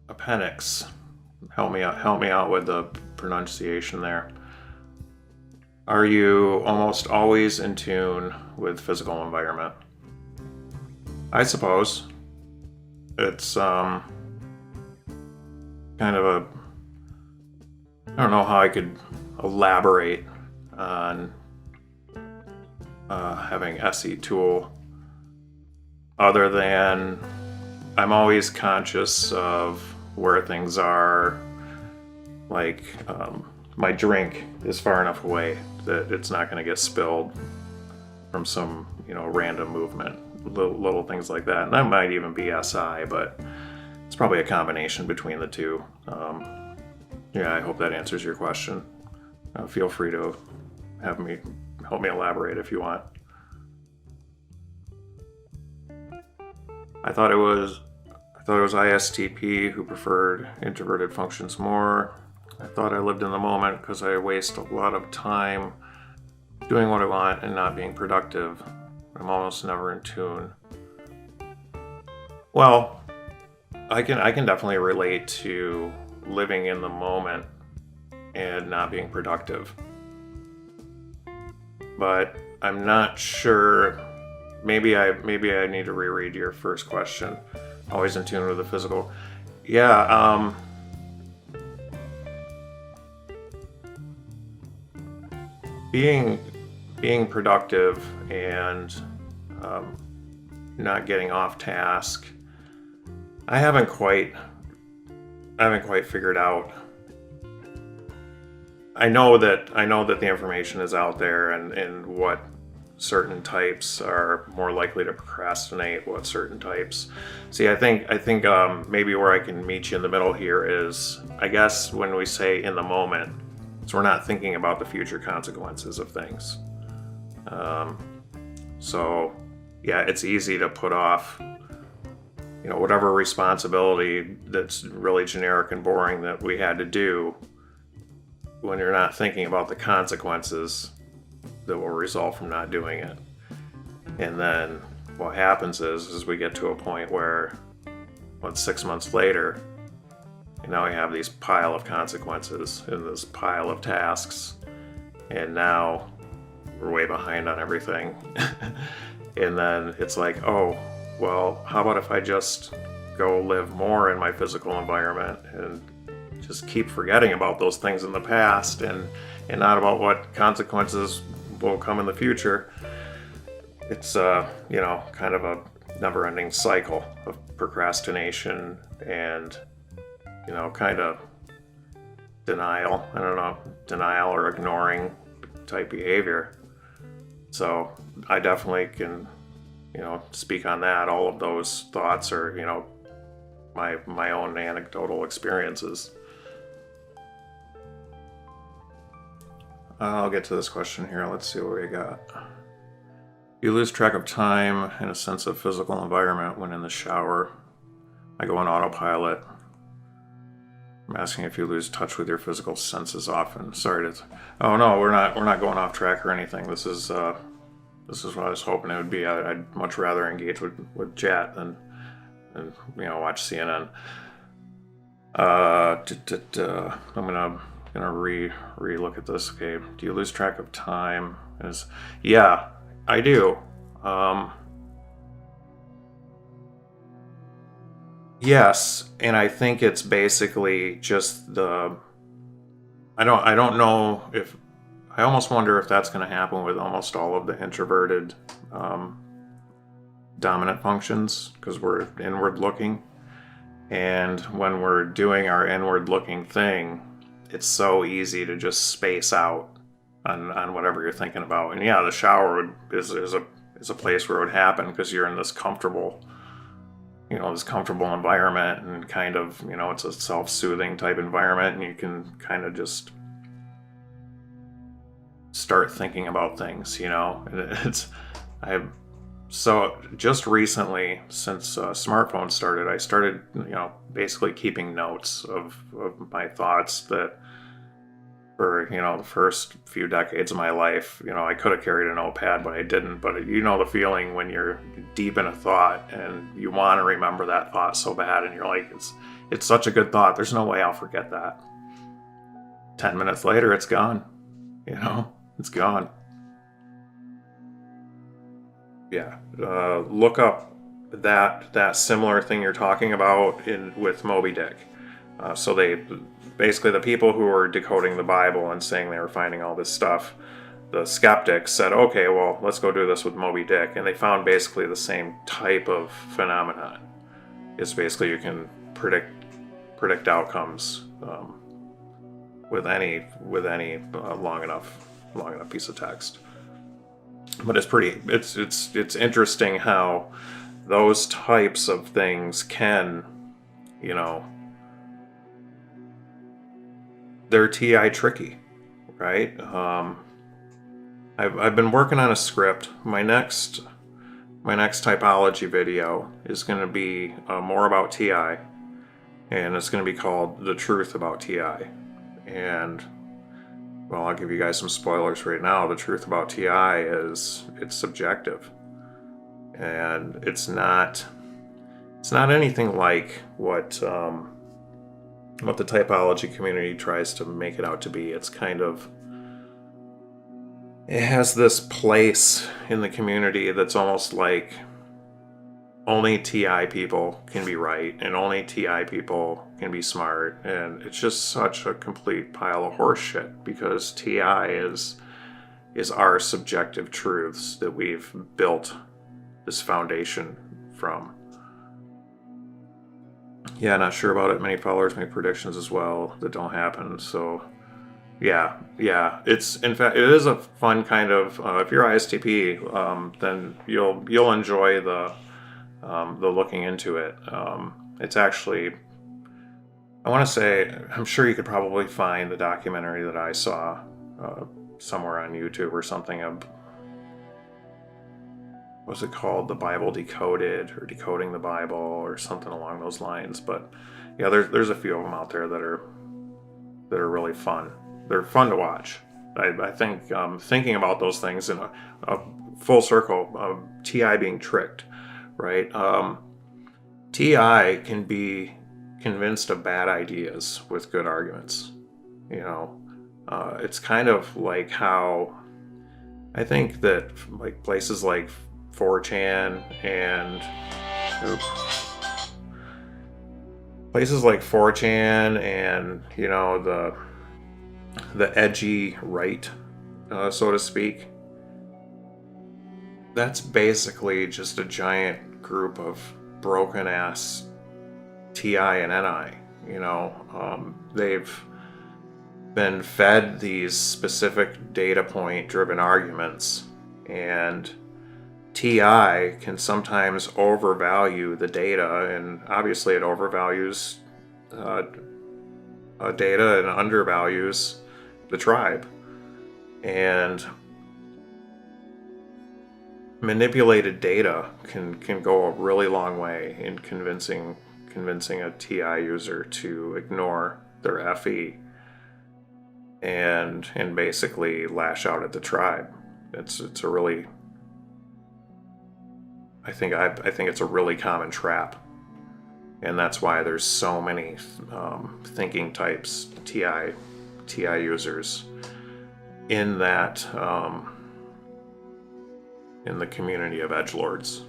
Opxnex. Help me out with the pronunciation there. Are you almost always in tune with physical environment? I suppose. It's kind of a, I don't know how I could elaborate on having SE tool other than I'm always conscious of where things are. Like my drink is far enough away that it's not going to get spilled from some random movement, little things like that. And that might even be SI, but it's probably a combination between the two. Yeah, I hope that answers your question. Feel free to help me elaborate if you want. I thought it was ISTP who preferred introverted functions more. I thought I lived in the moment because I waste a lot of time doing what I want and not being productive. I'm almost never in tune. Well, I can definitely relate to living in the moment and not being productive. But I'm not sure. Maybe I need to reread your first question. Always in tune with the physical. Yeah. Being productive and not getting off task. I haven't quite figured out. I know that the information is out there and what certain types are more likely to procrastinate, what certain types. See, I think maybe where I can meet you in the middle here is, I guess when we say in the moment, so we're not thinking about the future consequences of things. So yeah, it's easy to put off whatever responsibility that's really generic and boring that we had to do when you're not thinking about the consequences that will result from not doing it. And then what happens is we get to a point where 6 months later, now we have these pile of consequences and this pile of tasks, and now we're way behind on everything. And then it's like, oh, well, how about if I just go live more in my physical environment and just keep forgetting about those things in the past and not about what consequences will come in the future. It's kind of a never-ending cycle of procrastination and kind of denial. I don't know, denial or ignoring type behavior. So I definitely can speak on that. All of those thoughts are my own anecdotal experiences. I'll get to this question here. Let's see what we got. You lose track of time and a sense of physical environment when in the shower. I go on autopilot. I'm asking if you lose touch with your physical senses often. Sorry to. Oh no, we're not going off track or anything. This is what I was hoping it would be. I'd much rather engage with chat than watch CNN. I'm gonna re-look at this. Okay, do you lose track of time? Yeah, I do. Yes, and I think it's basically just I don't know if, I almost wonder if that's going to happen with almost all of the introverted dominant functions, because we're inward looking, and when we're doing our inward looking thing, it's so easy to just space out on whatever you're thinking about. And yeah, the shower is a place where it would happen, because you're in this comfortable environment, and kind of, it's a self-soothing type environment, and you can kind of just start thinking about things, So just recently, since smartphones started, I started, basically keeping notes of my thoughts that for, the first few decades of my life. I could have carried a notepad, but I didn't. But the feeling when you're deep in a thought and you want to remember that thought so bad, and you're like, it's such a good thought. There's no way I'll forget that. 10 minutes later, it's gone. It's gone. Yeah. Look up that similar thing you're talking about with Moby Dick. So they basically, the people who were decoding the Bible and saying they were finding all this stuff, the skeptics said, okay, well, let's go do this with Moby Dick, and they found basically the same type of phenomenon. It's basically you can predict outcomes with any long enough piece of text. But it's interesting how those types of things can, they're TI tricky, right? I've been working on a script. My next typology video is going to be more about TI, and it's going to be called The Truth About TI. And well, I'll give you guys some spoilers right now. The truth about TI is it's subjective, and it's not anything like what the typology community tries to make it out to be. It's it has this place in the community that's almost like only TI people can be right, and only TI people can be smart, and it's just such a complete pile of horse shit, because TI is our subjective truths that we've built this foundation from. Yeah, not sure about it. Many followers make predictions as well that don't happen. So, yeah. It's, in fact, it is a fun kind of. If you're ISTP, then you'll enjoy the looking into it. It's actually, I want to say, I'm sure you could probably find the documentary that I saw somewhere on YouTube or something. What's it called? The Bible Decoded, or Decoding the Bible, or something along those lines. But yeah, there's a few of them out there that are really fun. They're fun to watch. I think thinking about those things in a full circle of TI being tricked, right? TI can be convinced of bad ideas with good arguments. It's kind of like how I think that like places like 4chan and the edgy right, so to speak, that's basically just a giant group of broken ass TI and NI. They've been fed these specific data point driven arguments, and TI can sometimes overvalue the data, and obviously it overvalues data and undervalues the tribe. And manipulated data can go a really long way in convincing a TI user to ignore their FE and basically lash out at the tribe. It's a really, I think it's a really common trap, and that's why there's so many thinking types, TI users in that in the community of edgelords.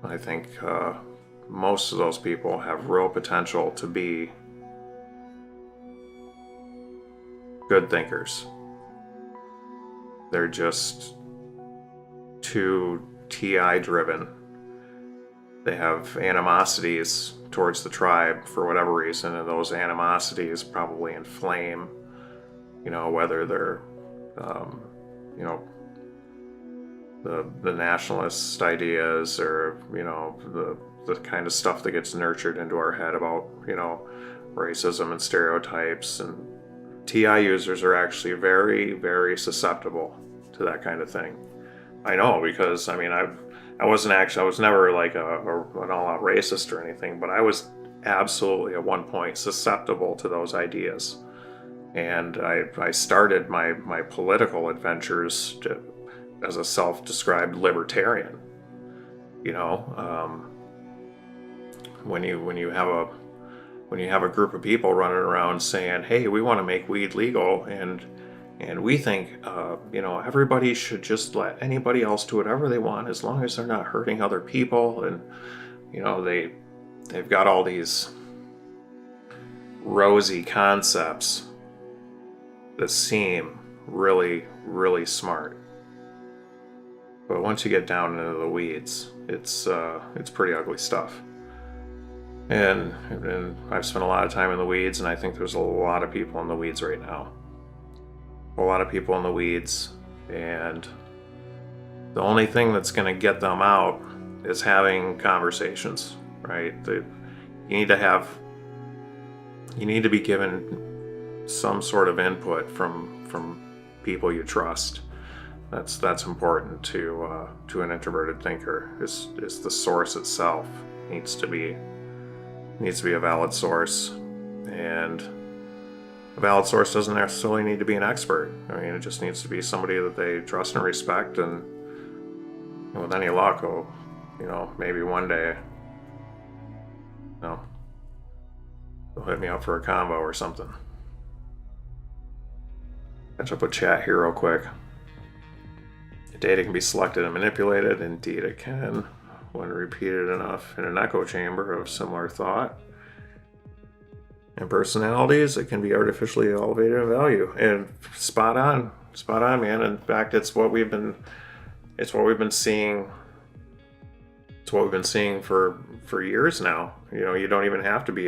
I think most of those people have real potential to be good thinkers. They're just too TI driven. They have animosities towards the tribe for whatever reason, and those animosities probably inflame, whether they're, the nationalist ideas, or, the kind of stuff that gets nurtured into our head about, racism and stereotypes. And TI users are actually very, very susceptible to that kind of thing. I know, because I was never like an all-out racist or anything, but I was absolutely at one point susceptible to those ideas. And I started my political adventures as a self-described libertarian. You know, when you have a group of people running around saying, "Hey, we want to make weed legal," and we think, everybody should just let anybody else do whatever they want as long as they're not hurting other people, and they've got all these rosy concepts that seem really, really smart. But once you get down into the weeds, it's pretty ugly stuff. And I've spent a lot of time in the weeds, and I think there's a lot of people in the weeds right now. A lot of people in the weeds, and the only thing that's going to get them out is having conversations, right? You need to be given some sort of input from people you trust. That's important to an introverted thinker. Is the source itself needs to be a valid source, and a valid source doesn't necessarily need to be an expert. I mean, it just needs to be somebody that they trust and respect, and with any luck, maybe one day, they'll hit me up for a convo or something. Catch up with chat here real quick. Data can be selected and manipulated. Indeed it can, when repeated enough in an echo chamber of similar thought and personalities. It can be artificially elevated in value. And spot on, man. In fact, it's what we've been seeing. It's what we've been seeing for years now. You don't even have to be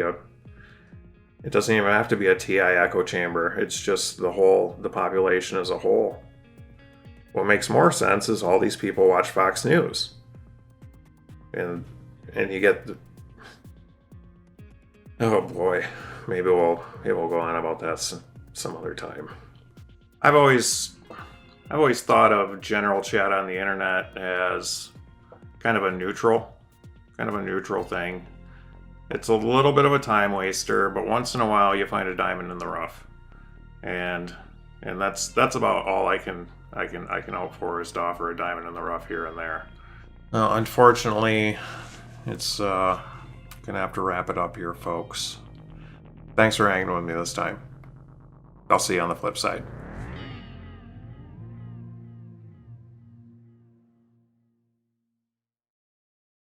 it doesn't even have to be a TI echo chamber. It's just the population as a whole. What makes more sense is all these people watch Fox News, and you get oh boy, maybe we'll go on about that some other time. I've always thought of general chat on the internet as kind of a neutral thing. It's a little bit of a time waster, but once in a while you find a diamond in the rough, and that's about all I can hope for, is to offer a diamond in the rough here and there. Unfortunately, it's gonna have to wrap it up here, folks. Thanks for hanging with me this time. I'll see you on the flip side.